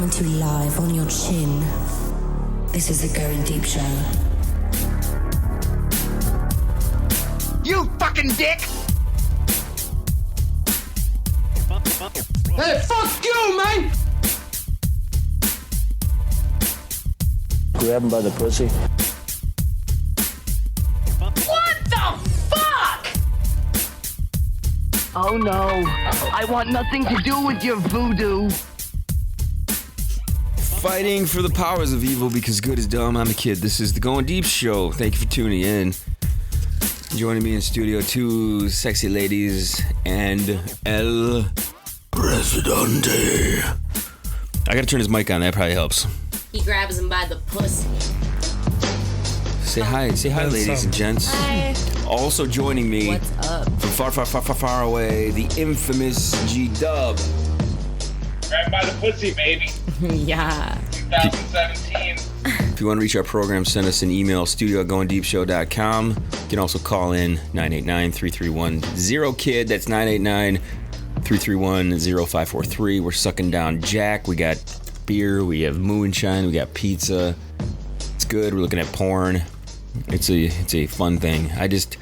coming to you live on your chin. This is the Goin Deep Show. You fucking dick! Hey, fuck you, man! Grab him by the pussy. What the fuck? Oh no, I want nothing to do with your voodoo. Fighting for the powers of evil because good is dumb. I'm a kid. This is the Goin Deep Show. Thank you for tuning in. Joining me in studio, two sexy ladies and El Presidente. I gotta turn his mic on. That probably helps. He grabs him by the pussy. Say hi, ladies and gents. Hi. Also joining me What's up? from far away, the infamous gdub. Grab by the pussy, baby. Yeah. 2017. If you want to reach our program, send us an email, studio@goindeepshow.com. You can also call in 989-331-0KID. That's 989-331-0543. We're sucking down Jack. We got beer. We have moonshine. We got pizza. It's good. We're looking at porn. It's a fun thing. I just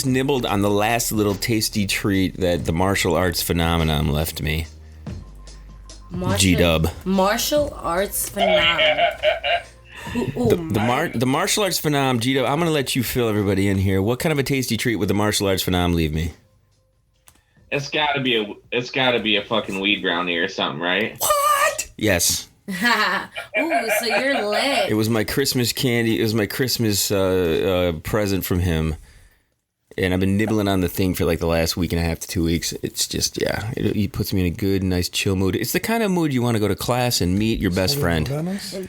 nibbled on the last little tasty treat that the martial arts phenomenon left me. G-dub. Martial arts phenomenon. The martial arts phenom, G-dub, I'm going to let you fill everybody in here. What kind of a tasty treat would the martial arts phenom leave me? It's gotta be a fucking weed brownie or something, right? What? Yes. Ooh, so you're lit. It was my Christmas candy. It was my Christmas present from him. And I've been nibbling on the thing for like the last week and a half to 2 weeks. It's just, yeah, it puts me in a good, nice, chill mood. It's the kind of mood you want to go to class and meet your best friend.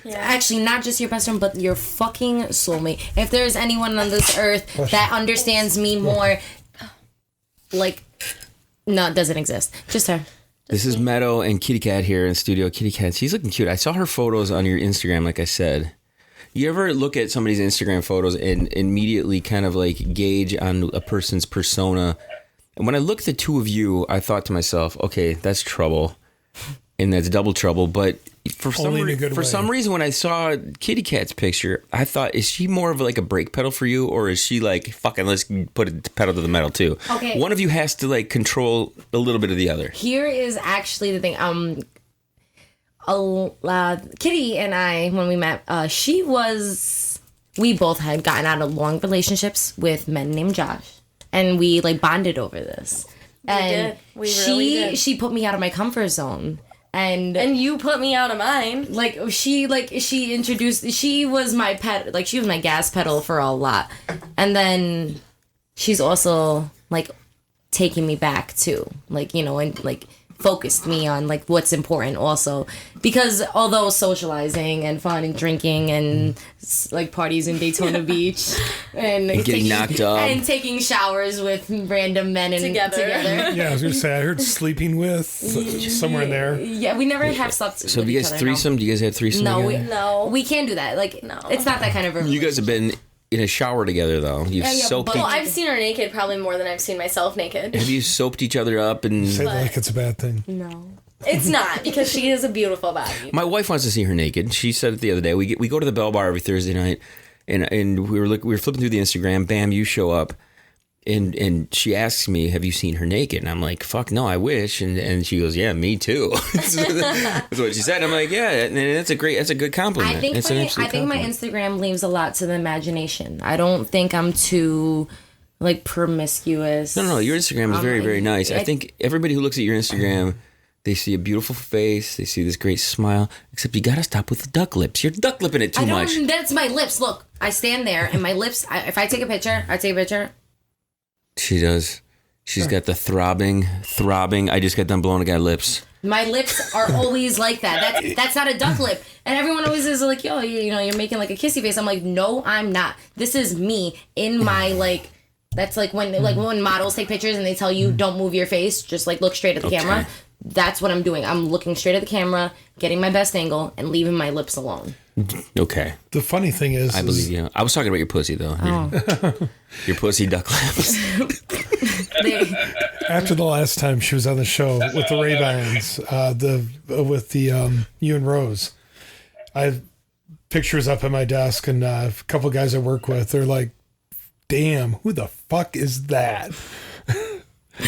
Yeah. Actually, not just your best friend, but your fucking soulmate. If there's anyone on this earth that understands me more, like, no, it doesn't exist. Just her. This is Meadow and Kitty Cat here in studio. Kitty Cat, she's looking cute. I saw her photos on your Instagram, like I said. You ever look at somebody's Instagram photos and immediately kind of like gauge on a person's persona? And when I looked at the two of you, I thought to myself, okay, that's trouble. And that's double trouble. But for some reason, when I saw Kitty Cat's picture, I thought, is she more of like a brake pedal for you? Or is she like, fucking, let's put a pedal to the metal too? Okay. One of you has to like control a little bit of the other. Here is actually the thing. Kitty and I, when we met, we both had gotten out of long relationships with men named Josh, and we like bonded over this. We did. She put me out of my comfort zone, and you put me out of mine. She was my pet, like she was my gas pedal for a lot, and then she's also like taking me back too, like, you know, and like focused me on like what's important also, because although socializing and fun and drinking and like parties in Daytona Beach and getting knocked up and taking showers with random men and together. Yeah, I was gonna say I heard sleeping with somewhere in there. Yeah, we never have slept. So have you guys threesome? Do you guys have threesome? No, we can't do that. Like, no, it's not that kind of. You guys have been in a shower together, though. You've soaked. Well, I've seen her naked probably more than I've seen myself naked. Have you soaped each other up and? Say that like it's a bad thing. No, it's not, because she is a beautiful body. My wife wants to see her naked. She said it the other day. We go to the Bell Bar every Thursday night, and we were flipping through the Instagram. Bam, you show up. And she asks me, have you seen her naked? And I'm like, fuck no, I wish. And she goes, yeah, me too. That's what she said. I'm like, yeah, and that's a good compliment. I think my Instagram leaves a lot to the imagination. I don't think I'm too like promiscuous. No, your Instagram is very, very nice. I think everybody who looks at your Instagram, they see a beautiful face, they see this great smile, except you gotta stop with the duck lips. You're duck lipping it too much. That's my lips. Look, I stand there and my lips, if I take a picture, She does. She's got the throbbing. I just got done blowing a guy's lips. My lips are always like that. That's not a duck lip. And everyone always is like, yo, you know, you're making like a kissy face. I'm like, no, I'm not. This is me in my like. That's like when models take pictures and they tell you don't move your face, just like look straight at the camera. That's what I'm doing. I'm looking straight at the camera, getting my best angle, and leaving my lips alone. Okay. The funny thing is, I believe you. I was talking about your pussy though. Oh. Your pussy duck lips. After the last time she was on the show with the Ray-Bans, with the you and Rose, I have pictures up at my desk, and a couple guys I work with, they're like, "Damn, who the fuck is that?"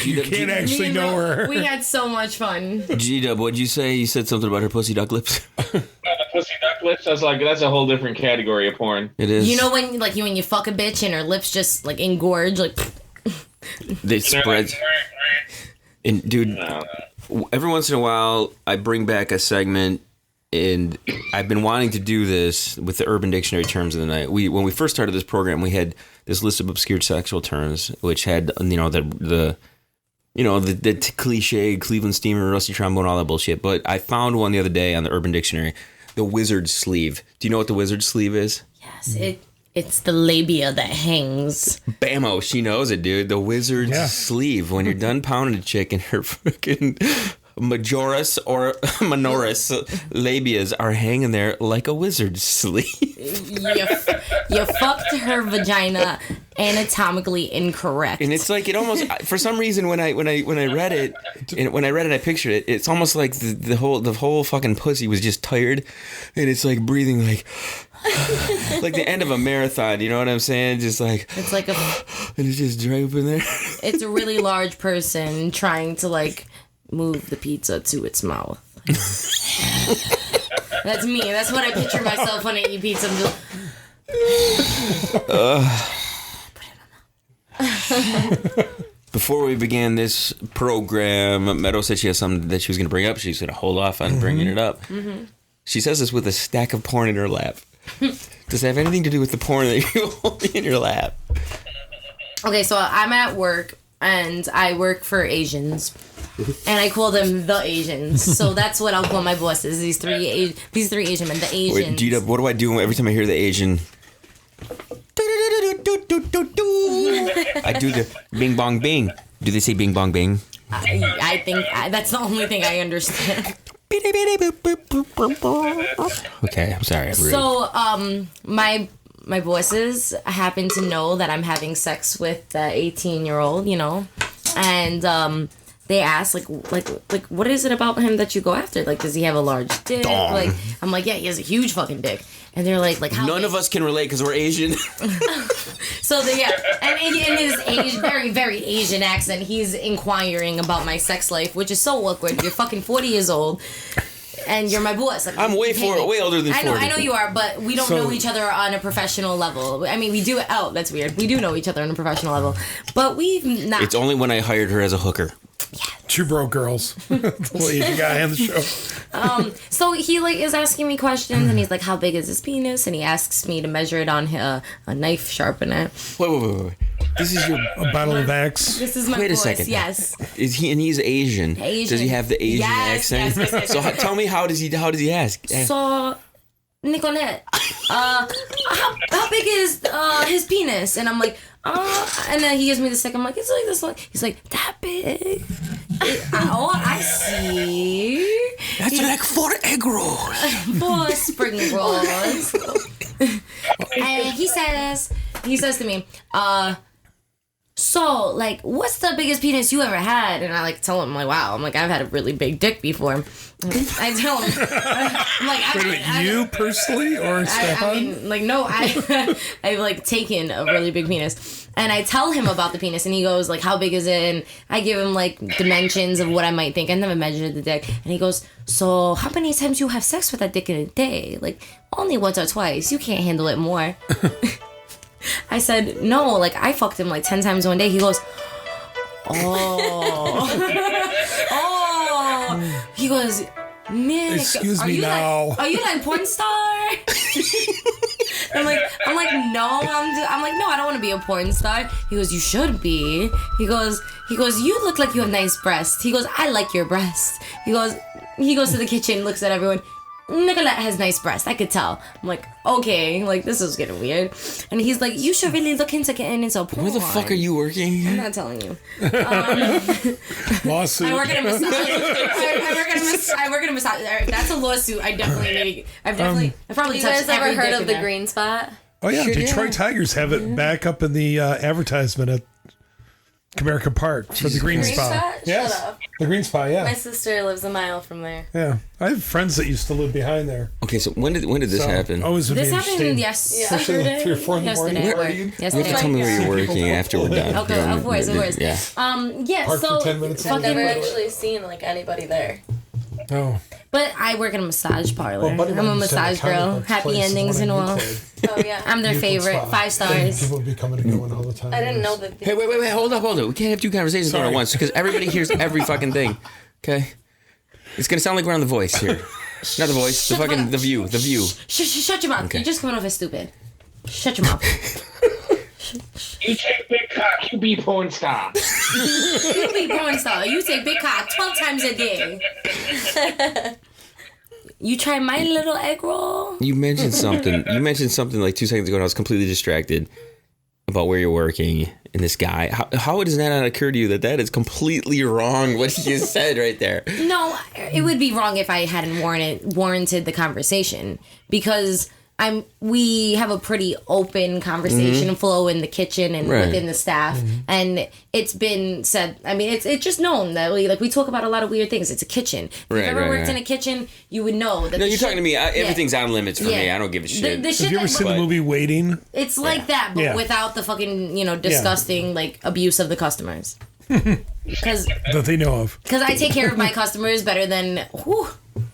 You can't actually know her. We had so much fun. G-Dub, what'd you say? You said something about her pussy duck lips? Pussy duck lips? That's a whole different category of porn. It is. You know when you fuck a bitch and her lips just like engorge, like they spread. And dude, every once in a while I bring back a segment, and I've been wanting to do this with the Urban Dictionary terms of the night. When we first started this program, we had this list of obscure sexual terms, which had the cliche Cleveland steamer, rusty trombone, all that bullshit. But I found one the other day on the Urban Dictionary, the wizard sleeve. Do you know what the wizard sleeve is? yes, it's the labia that hangs. Bammo, she knows it, dude. The wizard sleeve. When you're done pounding a chick and her freaking majoris or minoris labias are hanging there like a wizard sleeve. You fucked her vagina anatomically incorrect. And it's like, it almost, for some reason when I read it, I pictured it. It's almost like the whole fucking pussy was just tired, and it's like breathing like like the end of a marathon. You know what I'm saying? Just like it's like and it's just draping there. It's a really large person trying to like move the pizza to its mouth. That's me. That's what I picture myself when I eat pizza. I'm just... Before we began this program, Meadow said she has something that she was going to bring up. She's going to hold off on bringing it up. Mm-hmm. She says this with a stack of porn in her lap. Does it have anything to do with the porn that you hold in your lap? Okay, so I'm at work, and I work for Asians. And I call them the Asians. So that's what I'll call my bosses. These three Asian men, the Asians. Wait, G-Dub, what do I do every time I hear the Asian? I do the bing bong bing. Do they say bing bong bing? I think that's the only thing I understand. Okay, I'm sorry. I'm rude. So, my bosses happen to know that I'm having sex with the 18-year-old, and they ask like what is it about him that you go after? Like, does he have a large dick? Dong. Like, I'm like, yeah, he has a huge fucking dick. And they're like how none big? of us can relate because we're Asian. So and in his very, very Asian accent, he's inquiring about my sex life, which is so awkward. You're fucking 40 years old, and you're my boss. Like, I'm way older than 40. I know you are, but we don't know each other on a professional level. I mean, we do. Oh, that's weird. We do know each other on a professional level, but we've not. It's only when I hired her as a hooker. Yeah. Two broke girls. The Asian guy on the show. So he is asking me questions, and he's like, "How big is his penis?" And he asks me to measure it on a knife sharpener. Wait. This is a bottle of Axe. This is my Wait a voice. second. Yes. Is he? And he's Asian. Does he have the Asian accent? Yes. So tell me, how does he ask? So, Nicolette, how big is his penis? And I'm like, and then he gives me the stick. I'm like, it's like this one. He's like, that big? I see. That's like 4 egg rolls. 4 spring rolls. And he says to me, so, like, what's the biggest penis you ever had? And I, tell him, wow, I've had a really big dick before. I tell him, I'm like, you personally or Stefan? No, I've, taken a really big penis. And I tell him about the penis, and he goes, how big is it? And I give him, dimensions of what I might think. I never measured the dick. And he goes, so how many times you have sex with that dick in a day? Only once or twice. You can't handle it more. I said, no, I fucked him 10 times one day. He goes, oh. He goes, Nick, excuse me now. Are you porn star? I'm like, no, no, I don't want to be a porn star. He goes, you should be. He goes, you look like you have nice breasts. He goes, I like your breasts. He goes to the kitchen, looks at everyone. Nicolette has nice breasts, I could tell. I'm like, okay, this is getting weird. And he's like, you should really look into getting into porn. Where the fuck are you working? I'm not telling you. Lawsuit. I work in a massage. I work in a massage. That's a lawsuit. I probably You guys ever heard of the Green Spot? Oh yeah, Sure, Detroit Tigers have it back up in the advertisement at Comerica Park for the Green Spa. Yes, Shut up. the Green Spa. Yeah, My sister lives a mile from there. yeah. I have friends that used to live behind there. Okay, so when did this happen? Always would This be happened interesting. yesterday. Especially like 3 or 4 in the morning. Yesterday. You have to Yesterday. tell me where you're working after we're done. Okay, of course, of course. Yeah. Yeah. Park So for 10 minutes. I've fucking. never actually seen like anybody there. Oh. But I work in a massage parlor. Well, buddy I'm a mine used to have massage comic girl. books Happy place endings when and I all. played. Oh yeah. I'm their Youthful favorite. Spa. 5 stars. People would be coming and going all the time. I didn't know that. Hey, wait, hold up. We can't have 2 conversations going at Sorry. once because everybody hears every fucking thing. Okay? It's gonna sound like we're on The Voice here. Not The Voice, the fucking The View. Shut your mouth. Okay. You're just coming off as stupid. Shut your mouth. You take big cock, you be porn star. You be porn star. You say big cock 12 times a day. You try my little egg roll? You mentioned something. Like 2 seconds ago, and I was completely distracted about where you're working and this guy. How does that not occur to you that is completely wrong? What you said right there. No, it would be wrong if I hadn't warranted the conversation because we have a pretty open conversation flow in the kitchen and Right. within the staff, and it's been said. I mean, it's just known that we talk about a lot of weird things. It's a kitchen. If you've ever worked in a kitchen, you would know that. No, you're talking to me. Everything's on limits for me. I don't give a shit. The shit Have you ever seen the movie Waiting? It's like that, but Yeah. without the fucking disgusting like abuse of the customers. Because That they know of. I take care of my customers better than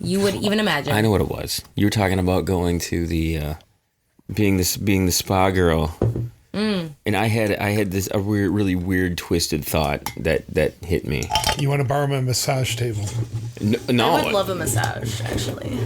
you would even imagine. I know what it was. You were talking about going to the being the spa girl, and I had this really weird twisted thought that hit me. You want to borrow my massage table? No, I would love a massage, actually.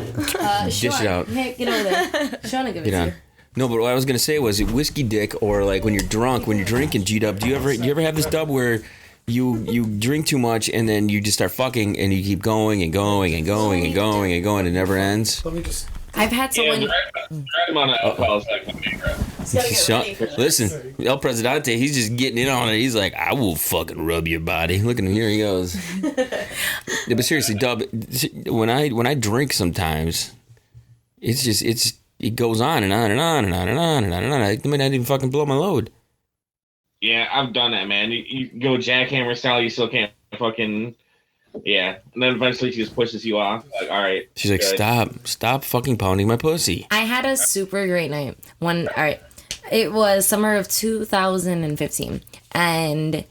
dish it out. Hey, get over there. Shauna, give it Get to on. you. No, but what I was gonna say was whiskey dick, or like when you're drunk, when you're drinking gdub. Do you ever have this dub where you drink too much and then you just start fucking and you keep going and going and going and going and going and it never ends? Let me just. I've had someone. Right amount of alcohol is like my favorite. Listen, El Presidente, he's just getting in on it. He's like, I will fucking rub your body. Look at him, here he goes. Yeah, but seriously, Dub, when I drink sometimes, it goes on and on and on and on and on and on and on. I might not even fucking blow my load. Yeah, I've done that, man. You go jackhammer style, you still can't fucking. Yeah, and then eventually she just pushes you off. Like, all right. She's like, stop fucking pounding my pussy. I had a super great night. All right. It was summer of 2015, and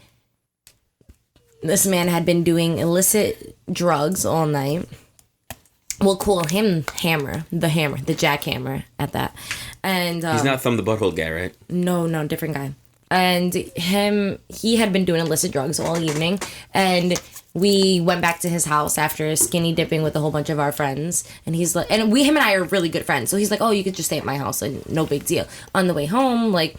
this man had been doing illicit drugs all night. We'll call him Hammer, the jackhammer at that. And He's not Thumb the Butthole guy, right? No, different guy. And he had been doing illicit drugs all evening, and we went back to his house after skinny dipping with a whole bunch of our friends. And he's like, him and I are really good friends. So he's like, oh, you could just stay at my house, and no big deal. On the way home, like,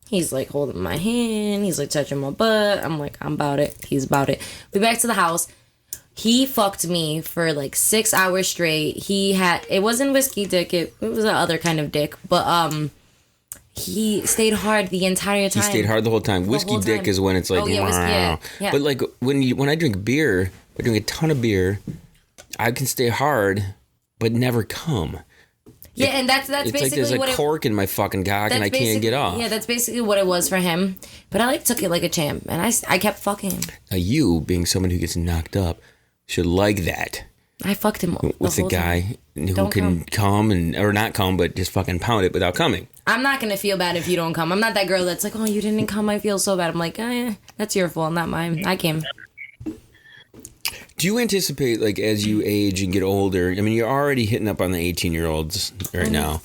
he's like holding my hand, he's like touching my butt. I'm like, I'm about it. He's about it. We back to the house. He fucked me for like 6 hours straight. It wasn't whiskey dick, it was another kind of dick, but he stayed hard the entire time. He stayed hard the whole time. Whiskey dick is when it's like, yeah. But like when I drink beer, I drink a ton of beer, I can stay hard, but never come. Yeah, and that's It's basically like there's a what cork in my fucking cock and I can't get off. Yeah, that's basically what it was for him. But I took it like a champ, and I kept fucking. Now you, being someone who gets knocked up, should like that. I fucked him with the guy who can come or not come, but just fucking pound it without coming. I'm not gonna feel bad if you don't come. I'm not that girl that's like, oh, you didn't come, I feel so bad. I'm like, that's your fault, not mine. I came. Do you anticipate, like, as you age and get older? I mean, you're already hitting up on the 18-year-olds right now.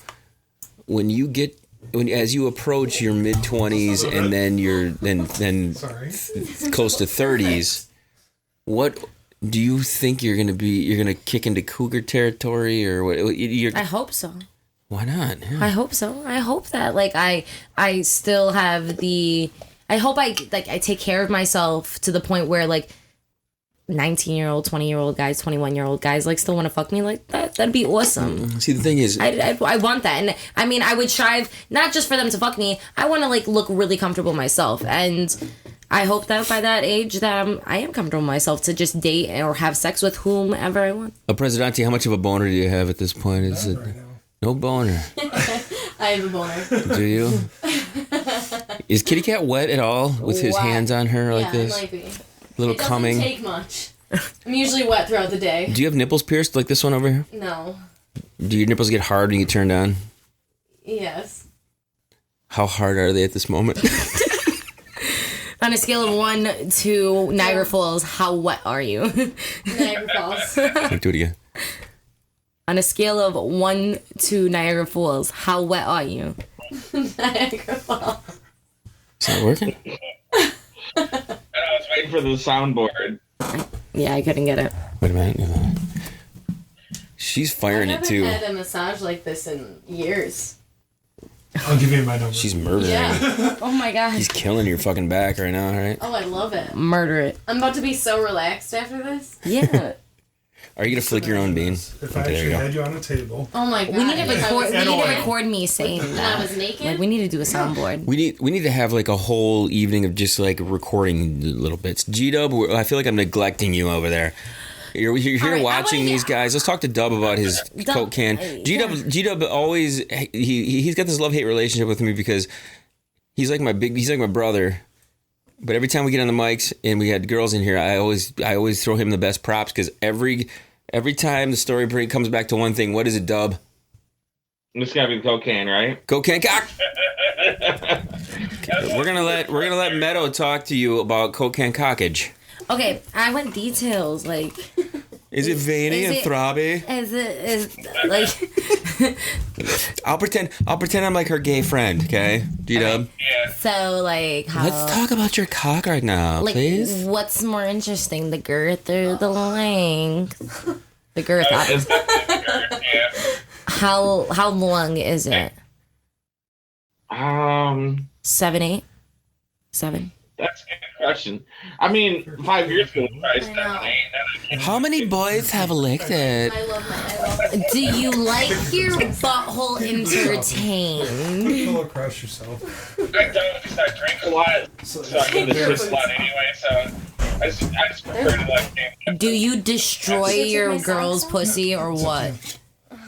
As you approach your mid 20s and then you're then close to 30s, what do you think you're gonna be? You're gonna kick into cougar territory, or what? I hope so. Why not? Yeah. I hope so. I hope that I still have the. I hope I take care of myself to the point where 19-year-old, 20-year-old guys, 21-year-old guys still want to fuck me like that. That'd be awesome. See, the thing is, I want that, and I mean, I would strive not just for them to fuck me. I want to look really comfortable myself, and I hope that by that age that I am comfortable myself to just date or have sex with whomever I want. Presidente, how much of a boner do you have at this point? Is it no boner? I have a boner. Do you? Is Kitty Cat wet at all with his Wet. hands on her like Yeah, this? it might be. Little It doesn't coming. take much. I'm usually wet throughout the day. Do you have nipples pierced like this one over here? No. Do your nipples get hard when you turn on? Yes. How hard are they at this moment? On a scale of 1 to Niagara Falls, how wet are you? Niagara Falls. Do it again. On a scale of 1 to Niagara Falls, how wet are you? Niagara Falls. Is that working? And I was waiting for the soundboard. Yeah, I couldn't get it. Wait a minute. She's firing I it too. haven't had a massage like this in years. I'll give you my number. She's murdering. Yeah. Oh my god. He's killing your fucking back right now, right? Oh, I love it. Murder it. I'm about to be so relaxed after this. Yeah. Are you gonna flick your own bean? If I Okay, there you actually go. had you on a table. Oh my god. We need to If I record. was We need to naked- record me saying When I that. was naked. Like we need to do a soundboard. We need to have like a whole evening of just like recording little bits. Gdub, I feel like I'm neglecting you over there. You're here All right, watching these guys. Let's talk to Dub about his Dub, Coke can. Gdub always he's got this love-hate relationship with me because he's like my brother. But every time we get on the mics and we had girls in here, I always throw him the best props because every time the story comes back to one thing. What is it, Dub? This gotta be the cocaine, right? Coke can cock. We're gonna let Meadow talk to you about Coke can cockage. Okay, I want details. Like, Is it veiny Is and it- throbby? is like I'll pretend I'm like her gay friend, okay? G-Dub. so like how Let's talk about your cock right now, like please. what's more interesting, the girth or the length? The girth. How long is it? 7, 8, 7. That's a good question. I mean, 5 years ago, probably 7, 8. How many boys have licked it? I love it. Do you like your butthole entertained? Pull across yourself. I don't because I drink a lot, so I go to shit a lot anyway. So I just prefer to like. Do you destroy your girl's pussy or what?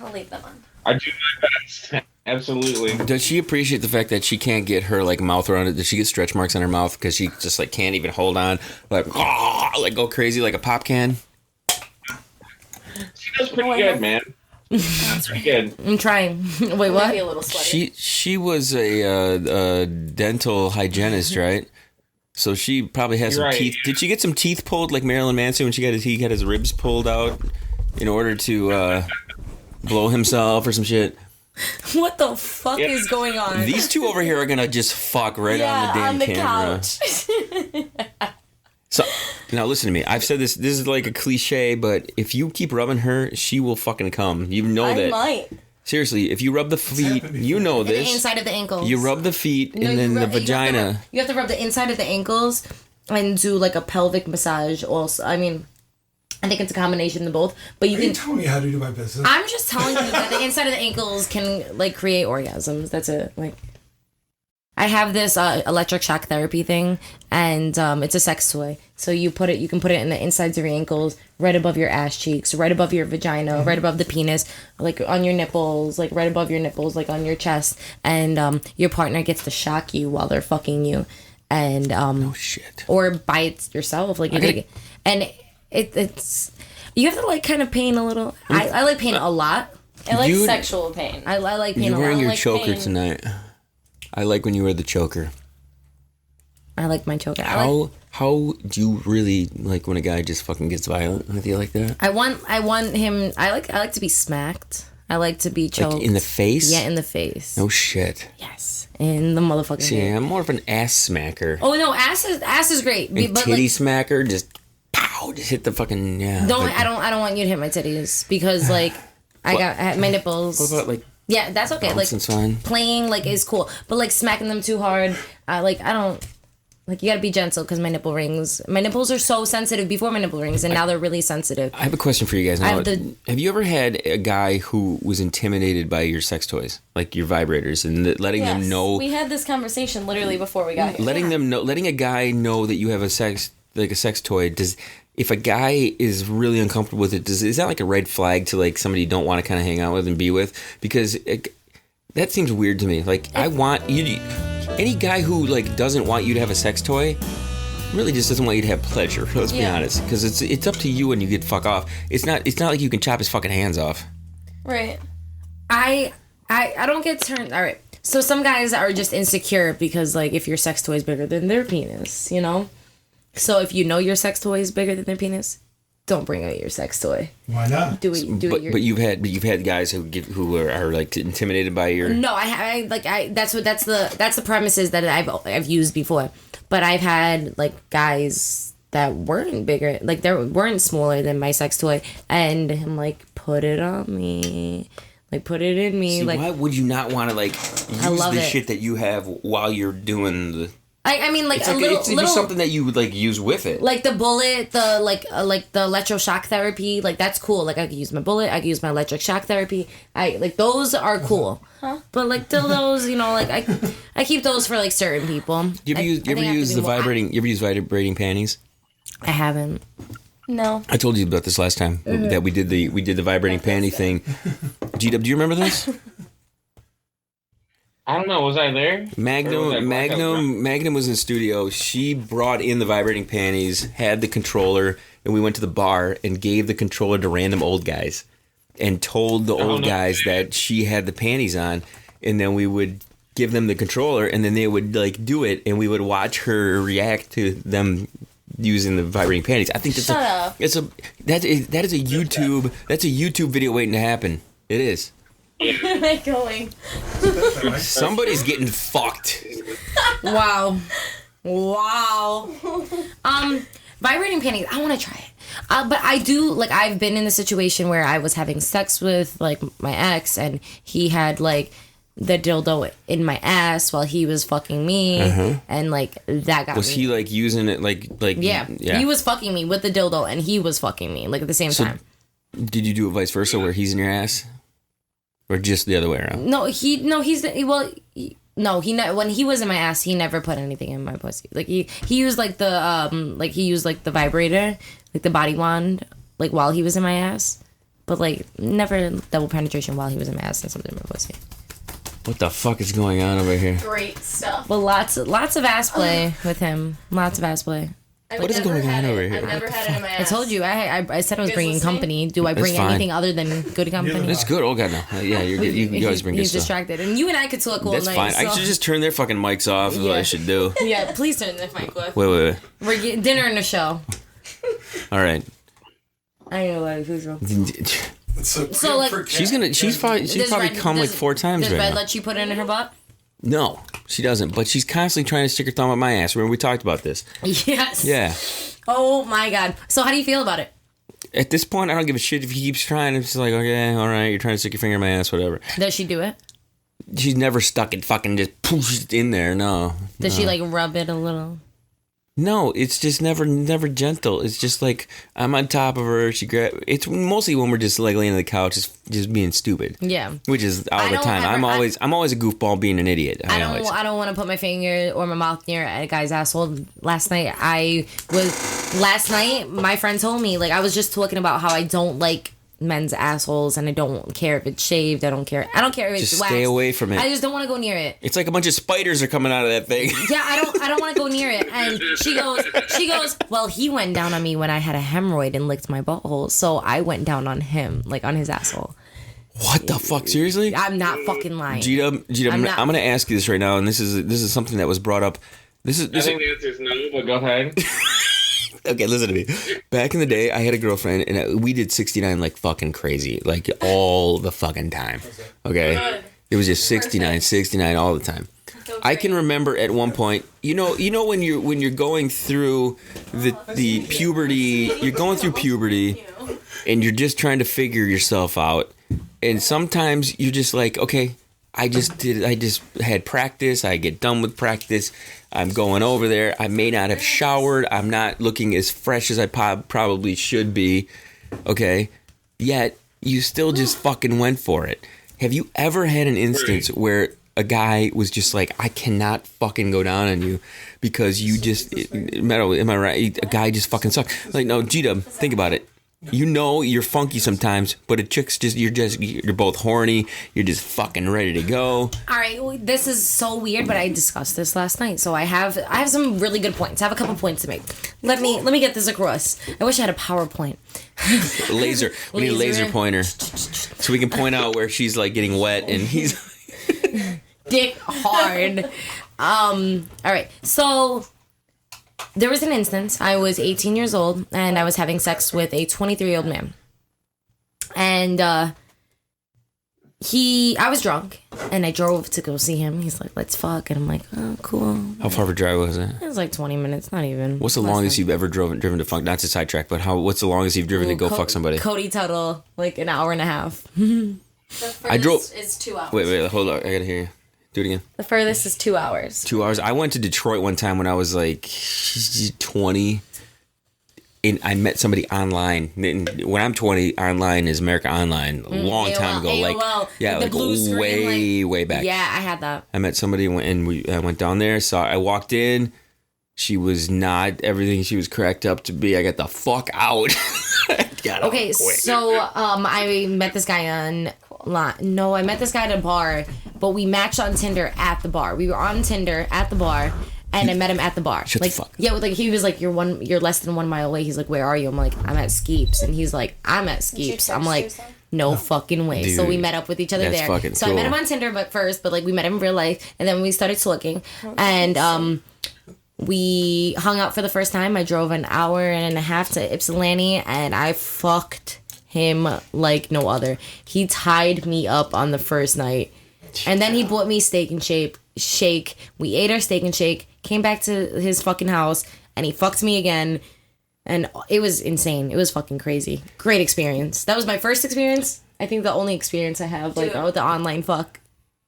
I'll leave them on. I do my best. Absolutely. Does she appreciate the fact that she can't get her like mouth around it? Does she get stretch marks on her mouth because she just like can't even hold on, like go crazy like a pop can? She does pretty good, man. That's pretty good. I'm trying. Wait, Might be a what? little sweaty. She was a dental hygienist, right? So she probably has some Right. teeth. Did she get some teeth pulled like Marilyn Manson when he got his ribs pulled out in order to blow himself or some shit? What the fuck is going on? These two over here are gonna just fuck right on the damn camera. couch. So now listen to me. I've said this. This is like a cliche, but if you keep rubbing her, she will fucking come. You know I that. might. Seriously, if you rub the feet, happened you know The this. inside of the ankles. You rub the feet No, and then you the rub- vagina. You have to rub the inside of the ankles and do like a pelvic massage. Also, I mean, I think it's a combination of both. But you Are you can. telling me how to do my business? I'm just telling you that the inside of the ankles can like create orgasms. That's it. Like, I have this electric shock therapy thing, and it's a sex toy. So you can put it in the insides of your ankles, right above your ass cheeks, right above your vagina, right above the penis, like on your nipples, like right above your nipples, like on your chest, and your partner gets to shock you while they're fucking you, and Oh shit. or by it yourself, like you're gonna get, and it's you have to like kind of pain a little. I like pain a lot. I like You- sexual pain. I like pain You're a wearing lot. your like choker pain. tonight. I like when you wear the choker. I like my choker. I like How do you really like when a guy just fucking gets violent with you like that? I want him. I like to be smacked. I like to be choked. Like in the face? Yeah, in the face. No shit. Yes, in the motherfucking. See, face. I'm more of an ass smacker. Oh no, ass is great. And But titty like, smacker, just pow, just hit the fucking I don't want you to hit my titties because like I have my nipples. What about like Yeah, that's okay. Like bouncing's fine? playing like is cool, but like smacking them too hard, I don't. Like, you gotta be gentle because my nipple rings. My nipples are so sensitive before my nipple rings, and now they're really sensitive. I have a question for you guys. I Now, have the- have you ever had a guy who was intimidated by your sex toys, like your vibrators, and letting them know, We had this conversation literally before we got here. letting a guy know that you have a sex toy? If a guy is really uncomfortable with it, is that like a red flag to like somebody you don't want to kind of hang out with and be with? Because That seems weird to me. Like, I want you to, any guy who like doesn't want you to have a sex toy really just doesn't want you to have pleasure. Let's be honest, because it's up to you and you get fuck off. It's not like you can chop his fucking hands off. Right. I don't get turned. All right. So some guys are just insecure because like if your sex toy is bigger than their penis, you know. So if you know your sex toy is bigger than their penis, don't bring out your sex toy. Why not? Do it. But you've had guys who are like intimidated by your. No, that's the premises that I've used before. But I've had like guys that weren't bigger, like they weren't smaller than my sex toy, and I'm like, put it on me, like put it in me. See, like, why would you not want to like use the shit that you have while you're doing the? I mean, like it's something that you would like use with it. Like the bullet, the like the electroshock therapy, like that's cool. Like I could use my bullet, I could use my electric shock therapy. I like those are cool. Huh? But like dildos, you know, like I keep those for like certain people. You ever use vibrating panties? I haven't. No. I told you about this last time that we did the vibrating panty thing. gdub, do you remember this? I don't know. Was I there? Magnum was in studio. She brought in the vibrating panties, had the controller, and we went to the bar and gave the controller to random old guys, and told the old guys that she had the panties on, and then we would give them the controller, and then they would like do it, and we would watch her react to them using the vibrating panties. I think that is a YouTube video waiting to happen. It is. Where am I going? Somebody's getting fucked. Wow. Vibrating panties. I want to try it. But I do, like, I've been in the situation where I was having sex with, like, my ex, and he had, like, the dildo in my ass while he was fucking me, and, like, that got Was me. he, like, using it, like... Yeah. He was fucking me with the dildo, and he was fucking me, like, at the same time. Did you do it vice versa, where he's in your ass? Or just the other way around? When he was in my ass, he never put anything in my pussy. Like he used like the vibrator, like the body wand, like while he was in my ass, but like never double penetration while he was in my ass and something in my pussy. What the fuck is going on over here? Great stuff. But lots of ass play with him. Lots of ass play. What is going on over here? I've never had it in my ass. I told you. I said I was bringing company. Do I bring anything other than good company? It's good. Oh god, no. Yeah, you're good. You always bring good He's stuff. distracted, and you and I could talk all That's night. fine. So. I should just turn their fucking mics off. Is what I should do. Yeah, please turn the mic off. Wait. We're getting dinner in the show. All right. I know, like, please go. So like, she's probably come like 4 times does right Red now. let you put it in her butt? No, she doesn't. But she's constantly trying to stick her thumb up my ass. Remember we talked about this? Yes. Yeah. Oh my god. So how do you feel about it? At this point, I don't give a shit if he keeps trying. It's just like, okay, all right, you're trying to stick your finger in my ass, whatever. Does she do it? She's never stuck it fucking just pushed in there. No. Does she like rub it a little? No, it's just never gentle. It's just like I'm on top of her. It's mostly when we're just like laying on the couch, just being stupid. Yeah, which is all the time. I'm always a goofball being an idiot. I don't want to put my finger or my mouth near a guy's asshole. Last night, my friend told me, like, I was just talking about how I don't like men's assholes, and I don't care if it's shaved. I don't care if it's just waxed. Stay away from it. I just don't want to go near it. It's like a bunch of spiders are coming out of that thing. Yeah, I don't want to go near it. And she goes, well, he went down on me when I had a hemorrhoid and licked my butthole, so I went down on him, like on his asshole. What the fuck? Seriously? I'm not fucking lying. Gdub, I'm gonna ask you this right now, and this is something that was brought up. I think the answer is no, but go ahead. Okay, listen to me. Back in the day, I had a girlfriend, and we did 69 like fucking crazy, like all the fucking time. Okay, it was just 69 all the time. I can remember at one point, you know when you're going through the puberty, you're going through puberty, and you're just trying to figure yourself out, and sometimes you're just like, okay, I just had practice. I get done with practice. I'm going over there. I may not have showered. I'm not looking as fresh as I probably should be. Okay. Yet you still just fucking went for it. Have you ever had an instance where a guy was just like, I cannot fucking go down on you because you just, Meadow, am I right? A guy just fucking sucked. Like, no, Gdub, think about it. You know you're funky sometimes, but a chick's you're both horny. You're just fucking ready to go. All right, well, this is so weird, but I discussed this last night, so I have some really good points. I have a couple points to make. Let me get this across. I wish I had a PowerPoint. Laser. We need a laser pointer, so we can point out where she's like getting wet and he's dick hard. All right, so. There was an instance, I was 18 years old, and I was having sex with a 23-year-old man. And I was drunk, and I drove to go see him. He's like, let's fuck. And I'm like, oh, cool. How far of a drive was it? It was like 20 minutes, not even. What's the longest you've ever driven to fuck? Not to sidetrack, but what's the longest you've driven to go fuck somebody? Cody Tuttle, like an hour and a half. The furthest is 2 hours. Wait, hold on. I gotta hear you. Do it again. The furthest is 2 hours. 2 hours. I went to Detroit one time when I was like 20, and I met somebody online. When I'm 20, online is America Online. A long time ago, AOL, like blue screen, way back. Yeah, I had that. I met somebody and I went down there. So I walked in. She was not everything she was cracked up to be. I got the fuck out. Okay, so I met this guy I met this guy at a bar, but we matched on Tinder at the bar. We were on Tinder at the bar, and I met him at the bar. Shut like, the fuck. Yeah, like he was like, you're less than 1 mile away. He's like, where are you? I'm like, I'm at Skeeps, and he's like, I'm at Skeeps. I'm like, no fucking way. Dude, so we met up with each other that's there. fucking So cool. I met him on Tinder, but like we met him in real life, and then we started talking, and we hung out for the first time. I drove an hour and a half to Ypsilanti, and I fucked him like no other. He tied me up on the first night, and then he bought me steak and shake. We ate our steak and shake, came back to his fucking house, and he fucked me again, and it was insane. It was fucking crazy. Great experience. That was my first experience. I think the only experience I have, like, with the online fuck.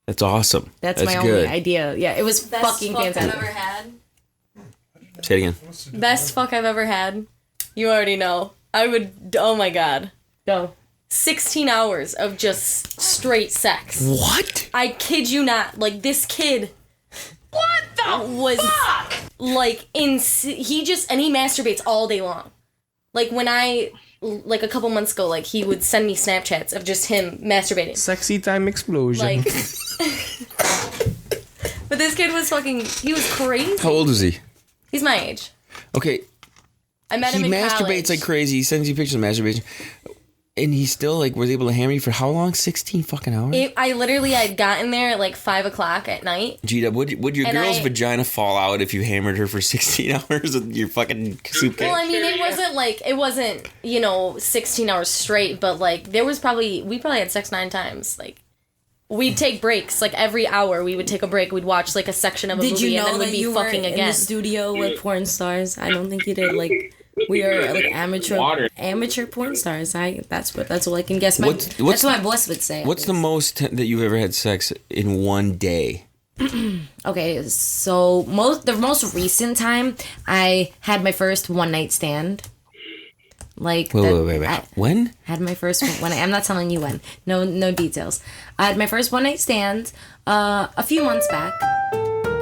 That's awesome. That's my good. only idea. Yeah, it was fucking fantastic. I've ever had. Say it again. Best fuck I've ever had. You already know. Oh my god. Go. 16 hours of just straight sex. What? I kid you not. Like, this kid. What the fuck? Like, he masturbates all day long. Like, like a couple months ago, like, he would send me Snapchats of just him masturbating. Sexy time explosion. Like, but this kid was he was crazy. How old is he? He's my age. Okay. I met him in college. He masturbates like crazy. He sends you pictures of masturbation. And he still, like, was able to hammer you for how long? 16 fucking hours? I'd gotten there at, like, 5 o'clock at night. G-Dub, would your girl's vagina fall out if you hammered her for 16 hours with your fucking suitcase? Well, I mean, it wasn't, 16 hours straight, but, like, we probably had sex 9 times. Like, we'd take breaks. Like, every hour we would take a break. We'd watch, like, a section of a movie, and then we'd be fucking again. In the studio with porn stars? I don't think you did. Like, we are like amateur porn stars. That's all I can guess. That's what my boss would say. What's the most that you've ever had sex in one day? Okay, so the most recent time I had my first one night stand. Like, wait. When? Had my first one. I'm not telling you when. No details. I had my first one night stand a few months back,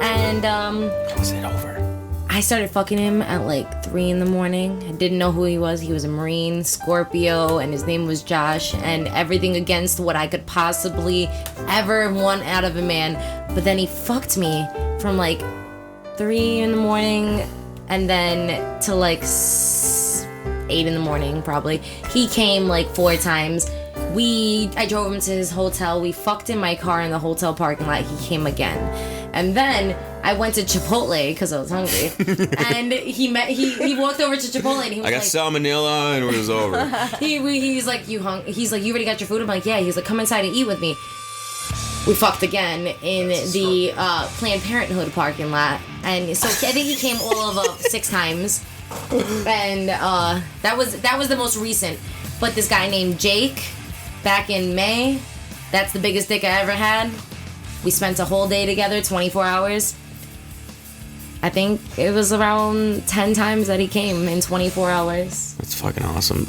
and How was it over? I started fucking him at like 3 a.m. I didn't know who he was. He was a Marine, Scorpio, and his name was Josh, and everything against what I could possibly ever want out of a man. But then he fucked me from like 3 a.m. and then to like 8 a.m. probably. He came like 4 times. I drove him to his hotel. We fucked in my car in the hotel parking lot. He came again. And then I went to Chipotle because I was hungry. And he walked over to Chipotle and he was like, I got salmonella, and it was over. He's like, he's like, you already got your food? I'm like, yeah. He's like, come inside and eat with me. We fucked again in the Planned Parenthood parking lot. And so I think he came all of 6 times. And that was the most recent. But this guy named Jake, back in May, that's the biggest dick I ever had. We spent a whole day together, 24 hours. I think it was around 10 times that he came in 24 hours. That's fucking awesome.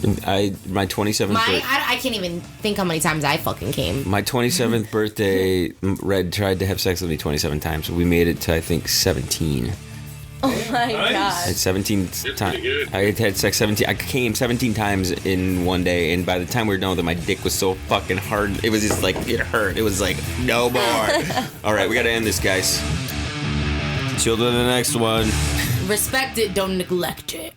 My 27th I can't even think how many times I fucking came. My 27th birthday, Red tried to have sex with me 27 times. We made it to, I think, 17. Oh my I god. had 17 times. I had sex 17. I came 17 times in one day, and by the time we were done with it, my dick was so fucking hard. It was just like, it hurt. It was like, no more. All right, we got to end this, guys. Till to the next one. Respect it, don't neglect it.